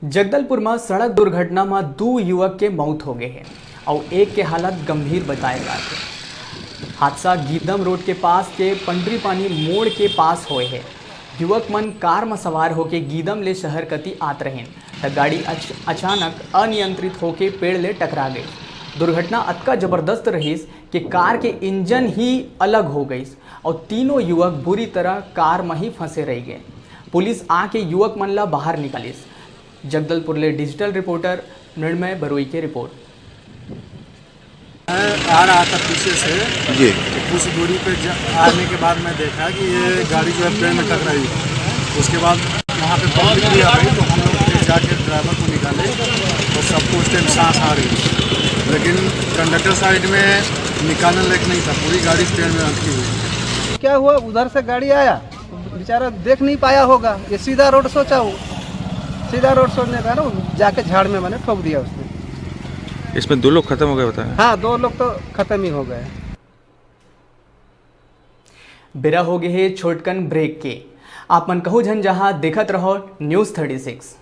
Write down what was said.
जगदलपुर में सड़क दुर्घटना में 2 युवक के मौत हो गए हैं और एक के हालत गंभीर बताए गए थे। हादसा गीदम रोड के पास के पंडरी पानी मोड़ के पास हुए है। युवक मन कार में सवार होके गीदम ले शहर कती आत रहे तो गाड़ी अचानक अनियंत्रित होके पेड़ ले टकरा गई। दुर्घटना अतका जबरदस्त रही कि कार के इंजन ही अलग हो गई और तीनों युवक बुरी तरह कार में ही फंसे रह गए। पुलिस आके युवक मन ला बाहर निकालिस। जगदलपुर ले डिजिटल रिपोर्टर निर्मय बरोई की रिपोर्ट। मैं आ रहा था पीछे से जी, कुछ दूरी पे आने के बाद मैं देखा कि ये गाड़ी जो है पेड़ में टकराई। उसके बाद वहाँ पे पब्लिक भी आ गई तो हम लोग जाके ड्राइवर को निकाले तो सबको उस टाइम सांस आ रही, लेकिन कंडक्टर साइड में निकालने लायक नहीं था, पूरी गाड़ी पेड़ में अटकी हुई। क्या हुआ, उधर से गाड़ी आया बेचारा देख नहीं पाया होगा, ये सीधा रोड सोचा हो, सीधा रोड सोचने का ना जाके झाड़ में मैंने ठोक दिया उसने। इसमें 2 लोग खत्म हो गए बताएं? हाँ, 2 लोग तो खत्म ही हो गए। बेरा हो गए है छोटकन ब्रेक के। आप मन कहू झन जहां देखत रहो न्यूज़ 36।